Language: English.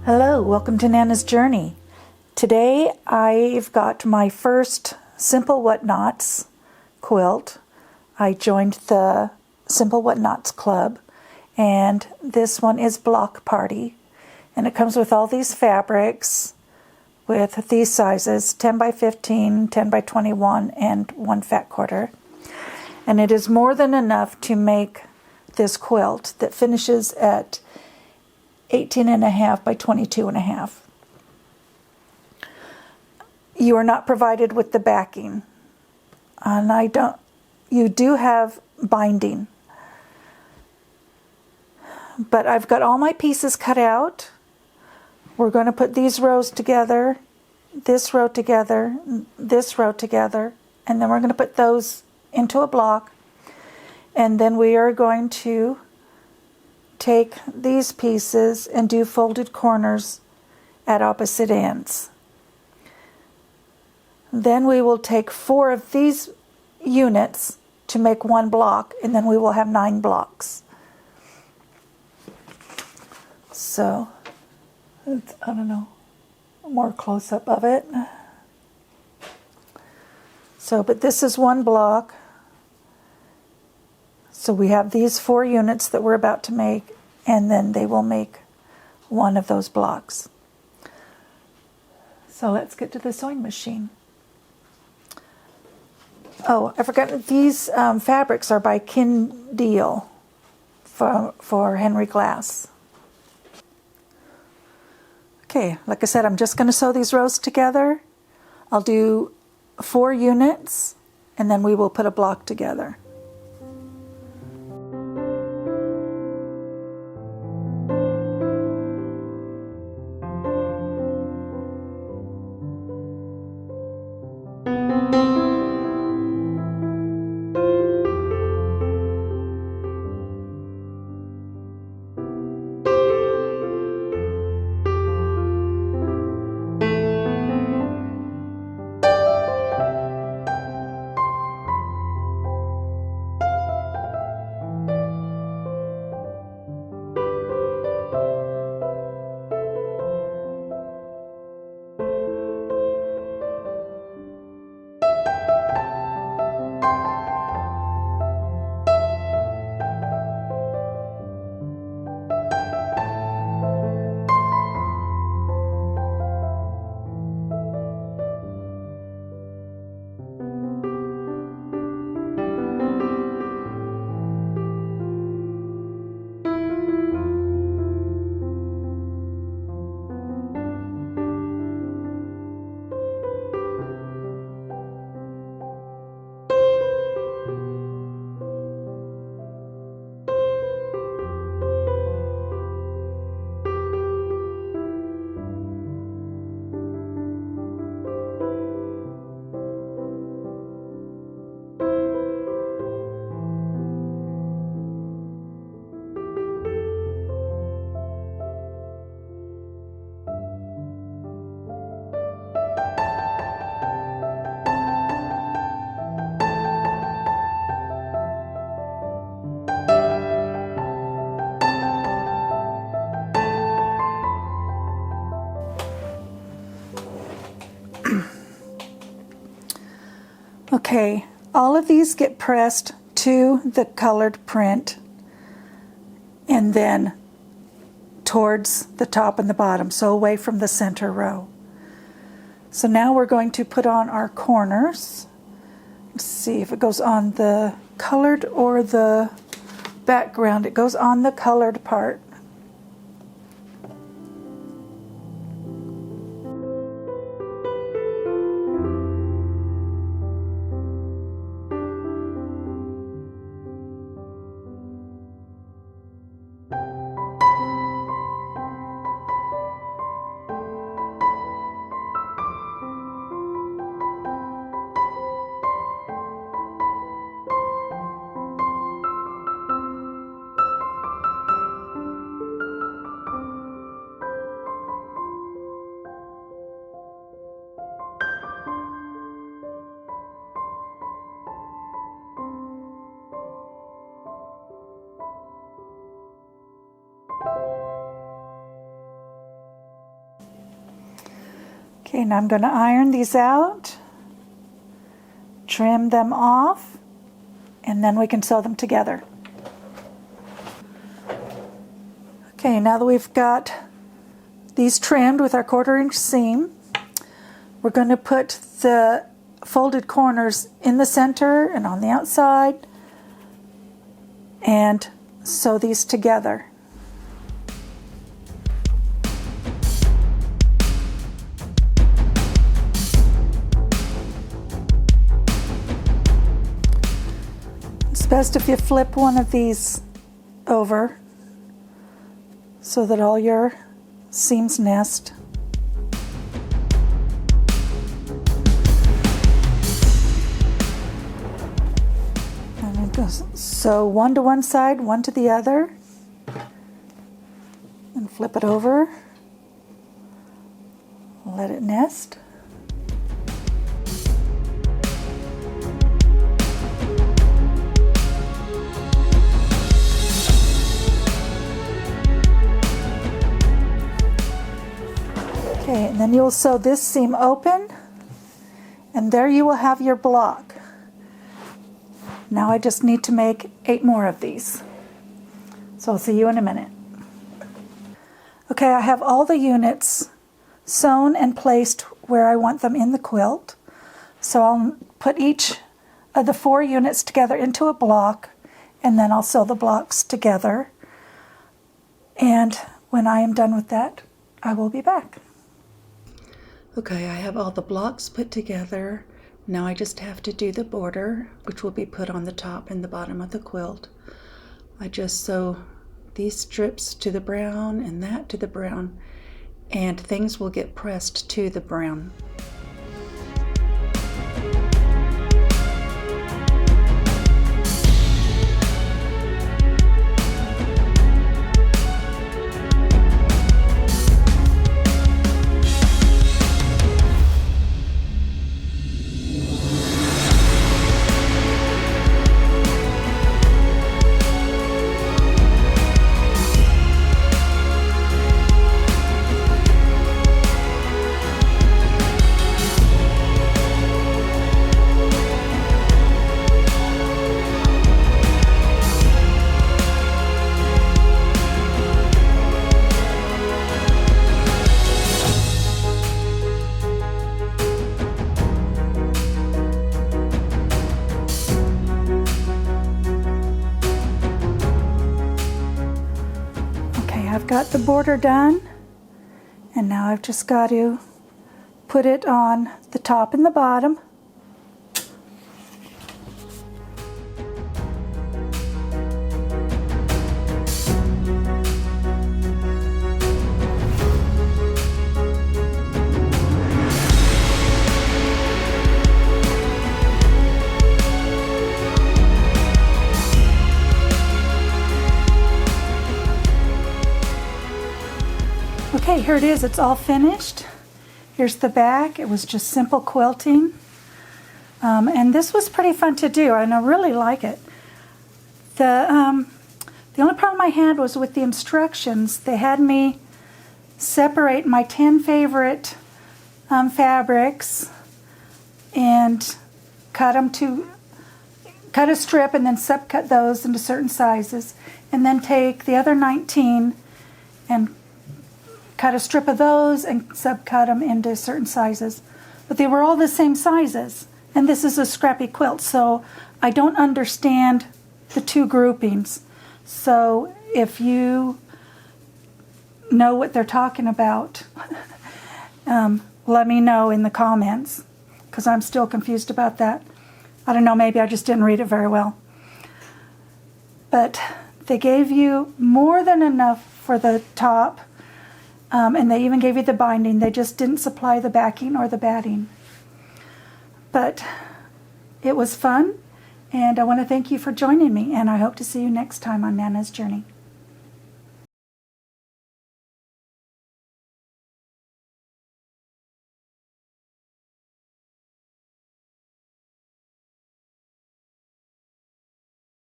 Hello, welcome to Nana's Journey. Today I've got my first Simple Whatnots quilt. I joined the Simple Whatnots Club, and this one is Block Party. And it comes with all these fabrics with these sizes, 10 by 15, 10 by 21, and 1 fat quarter. And it is more than enough to make this quilt that finishes at 18.5 by 22.5. You are not provided with the backing, and you do have binding, but I've got all my pieces cut out. We're going to put these rows together, this row together, this row together, and then we're going to put those into a block, and then we are going to take these pieces and do folded corners at opposite ends. Then we will take 4 of these units to make 1 block, and then we will have 9 blocks. So, I don't know, more close-up of it. So, but this is 1 block. So we have these 4 units that we're about to make, and then they will make 1 of those blocks. So let's get to the sewing machine. Oh, I forgot, these fabrics are by Kim Diehl for Henry Glass. Okay, like I said, I'm just going to sew these rows together. I'll do 4 units, and then we will put a block together. Okay, all of these get pressed to the colored print and then towards the top and the bottom, so away from the center row. So now we're going to put on our corners. Let's see if it goes on the colored or the background. It goes on the colored part. Okay, now I'm going to iron these out, trim them off, and then we can sew them together. Okay, now that we've got these trimmed with our 1/4 inch seam, we're going to put the folded corners in the center and on the outside and sew these together. It's best if you flip one of these over so that all your seams nest. And it goes, sew one to one side, one to the other, and flip it over. Let it nest. Okay, and then you'll sew this seam open, and there you will have your block. Now I just need to make 8 more of these. So I'll see you in a minute. Okay, I have all the units sewn and placed where I want them in the quilt. So I'll put each of the 4 units together into a block, and then I'll sew the blocks together. And when I am done with that, I will be back. Okay, I have all the blocks put together. Now I just have to do the border, which will be put on the top and the bottom of the quilt. I just sew these strips to the brown and that to the brown, and things will get pressed to the brown. I've got the border done, and now I've just got to put it on the top and the bottom. Okay, here it is. It's all finished. Here's the back. It was just simple quilting. And this was pretty fun to do, and I really like it. The only problem I had was with the instructions. They had me separate my 10 favorite fabrics and cut a strip and then subcut those into certain sizes, and then take the other 19 and cut a strip of those and subcut them into certain sizes. But they were all the same sizes, and this is a scrappy quilt, so I don't understand the 2 groupings. So if you know what they're talking about, let me know in the comments, because I'm still confused about that. I don't know, maybe I just didn't read it very well. But they gave you more than enough for the top, and they even gave you the binding. They just didn't supply the backing or the batting. But it was fun, and I want to thank you for joining me, and I hope to see you next time on Nana's Journey.